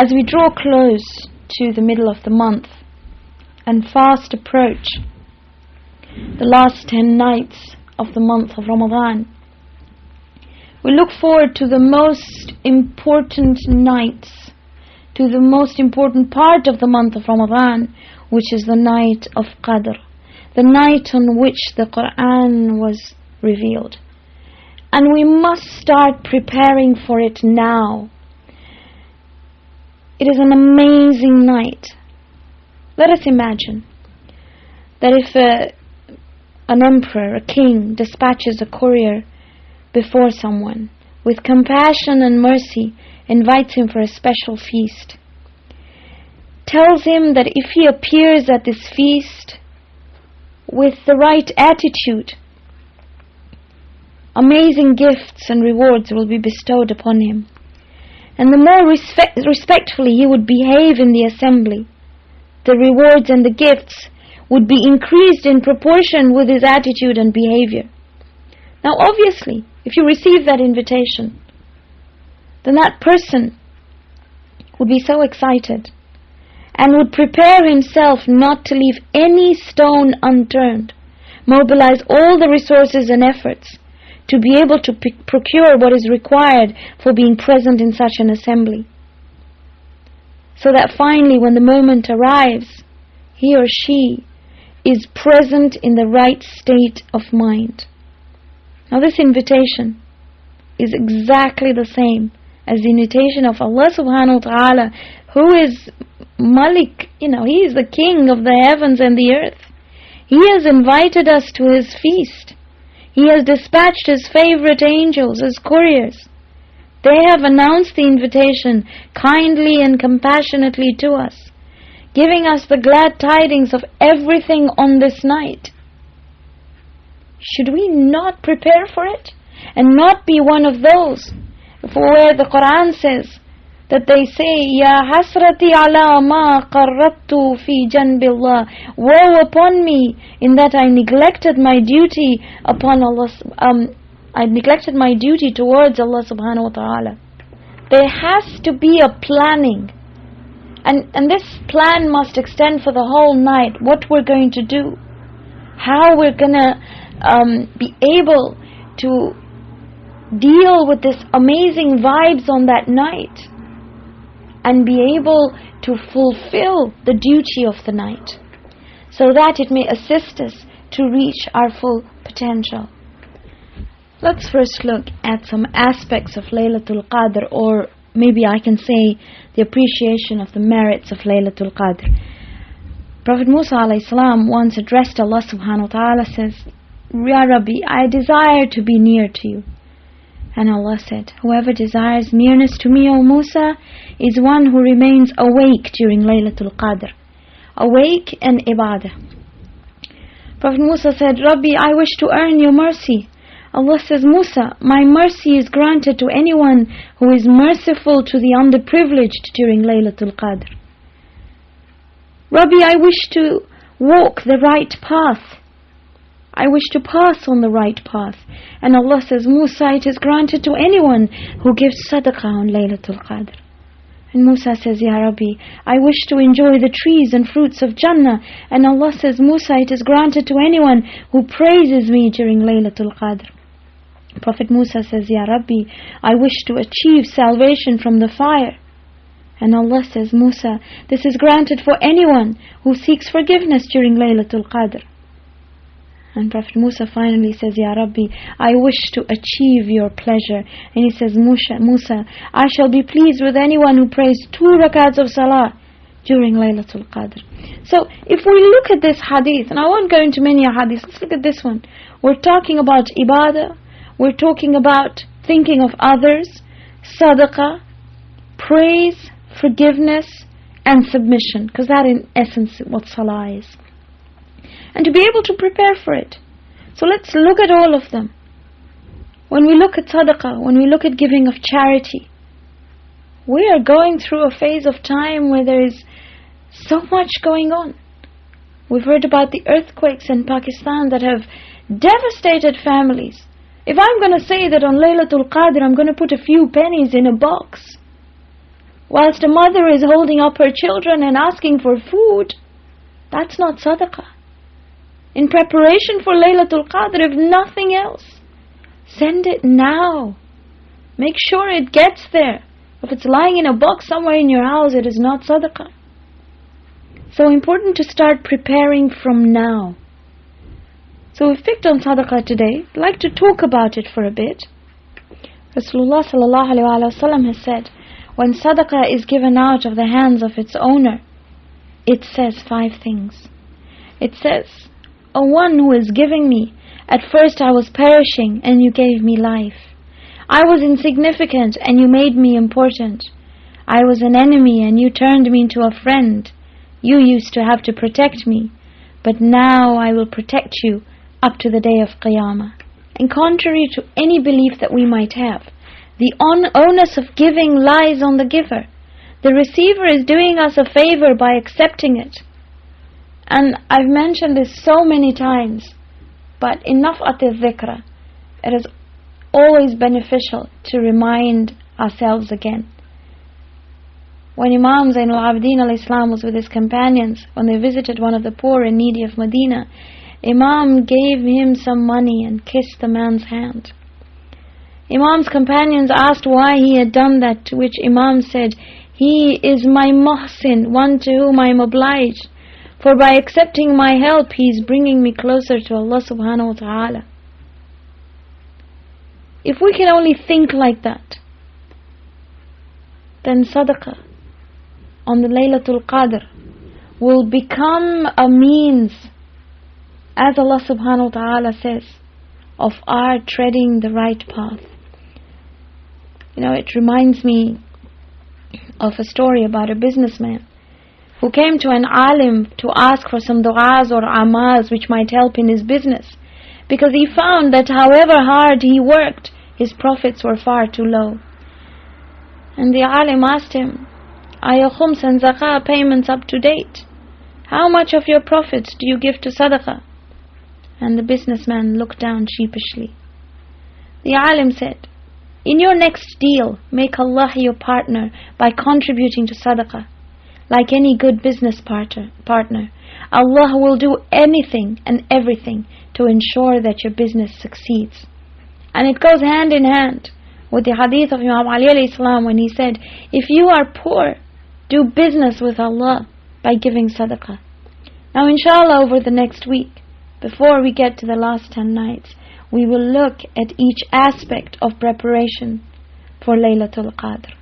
as we draw close to the middle of the month and fast approach the last 10 nights of the month of Ramadan, we look forward to the most important nights, to the most important part of the month of Ramadan, which is the night of Qadr, the night on which the Quran was revealed. And we must start preparing for it now. It is an amazing night. Let us imagine that if an emperor, a king, dispatches a courier before someone, with compassion and mercy, invites him for a special feast, tells him that if he appears at this feast with the right attitude, amazing gifts and rewards will be bestowed upon him. And the more respectfully he would behave in the assembly, the rewards and the gifts would be increased in proportion with his attitude and behavior. Now obviously, if you receive that invitation, then that person would be so excited and would prepare himself not to leave any stone unturned, mobilize all the resources and efforts to be able to procure what is required for being present in such an assembly, so that finally when the moment arrives, he or she is present in the right state of mind. Now this invitation is exactly the same as the invitation of Allah subhanahu wa ta'ala, who is Malik, He is the king of the heavens and the earth. He has invited us to His feast. He has dispatched His favorite angels as couriers. They have announced the invitation kindly and compassionately to us, giving us the glad tidings of everything on this night. Should we not prepare for it and not be one of those for where the Quran says that they say, Ya hasrati ala ma qarrattu fi janbillah, woe upon me in that I neglected my duty upon Allah, I neglected my duty towards Allah subhanahu wa ta'ala. There has to be a planning, and this plan must extend for the whole night, what we're going to do, how we're gonna be able to deal with this amazing vibes on that night and be able to fulfill the duty of the night, so that it may assist us to reach our full potential. Let's first look at some aspects of Lailatul Qadr, or maybe I can say the appreciation of the merits of Lailatul Qadr. Prophet Musa alayhi salam once addressed Allah subhanahu wa ta'ala, says, Ya Rabbi, I desire to be near to you. And Allah said, whoever desires nearness to me, O Musa, is one who remains awake during Lailatul Qadr, awake and ibadah. Prophet Musa said, Rabbi, I wish to earn your mercy. Allah says, Musa, my mercy is granted to anyone who is merciful to the underprivileged during Lailatul Qadr. Rabbi, I wish to walk the right path. I wish to pass on the right path. And Allah says, Musa, it is granted to anyone who gives sadaqah on Lailatul Qadr. And Musa says, Ya Rabbi, I wish to enjoy the trees and fruits of Jannah. And Allah says, Musa, it is granted to anyone who praises me during Lailatul Qadr. Prophet Musa says, Ya Rabbi, I wish to achieve salvation from the fire. And Allah says, Musa, this is granted for anyone who seeks forgiveness during Lailatul Qadr. And Prophet Musa finally says, Ya Rabbi, I wish to achieve your pleasure. And he says, Musa, I shall be pleased with anyone who prays 2 rakats of salah during Lailatul Qadr. So if we look at this hadith, and I won't go into many hadiths, let's look at this one. We're talking about ibadah, we're talking about thinking of others, sadaqah, praise, forgiveness, and submission, because that in essence is what salah is. And to be able to prepare for it. So let's look at all of them. When we look at sadaqah, when we look at giving of charity, we are going through a phase of time where there is so much going on. We've heard about the earthquakes in Pakistan that have devastated families. If I'm going to say that on Lailatul Qadr I'm going to put a few pennies in a box, whilst a mother is holding up her children and asking for food, that's not sadaqah. In preparation for Lailatul Qadre, if nothing else, send it now. Make sure it gets there. If it's lying in a box somewhere in your house, it is not sadaqah. So important to start preparing from now. So we've picked on sadaqah today. I'd like to talk about it for a bit. Rasulullah sallallahu alaihi wasallam has said, when sadaqah is given out of the hands of its owner, it says 5 things. It says, O one who is giving me, at first I was perishing and you gave me life. I was insignificant and you made me important. I was an enemy and you turned me into a friend. You used to have to protect me, but now I will protect you up to the day of Qiyamah. And contrary to any belief that we might have, the onus of giving lies on the giver. The receiver is doing us a favor by accepting it. And I've mentioned this so many times, but in Naf'at al-Dhikra, it is always beneficial to remind ourselves again. When Imam Zainul Abidin al-Islam was with his companions, when they visited one of the poor and needy of Medina, Imam gave him some money and kissed the man's hand. Imam's companions asked why he had done that, to which Imam said, he is my muhsin, one to whom I am obliged, for by accepting my help he is bringing me closer to Allah subhanahu wa ta'ala. If we can only think like that, then sadaqah on the Lailatul Qadr will become a means, as Allah subhanahu wa ta'ala says, of our treading the right path. It reminds me of a story about a businessman who came to an alim to ask for some du'as or amals which might help in his business, because he found that however hard he worked, his profits were far too low. And the alim asked him, are your khums and zakah payments up to date? How much of your profits do you give to sadaqah? And the businessman looked down sheepishly. The alim said, in your next deal, make Allah your partner by contributing to sadaqah. Like any good business partner, Allah will do anything and everything to ensure that your business succeeds. And it goes hand in hand with the hadith of Imam Ali alayhi salam when he said, if you are poor, do business with Allah by giving sadaqah. Now inshallah, over the next week, before we get to the last 10 nights, we will look at each aspect of preparation for Lailatul Qadr.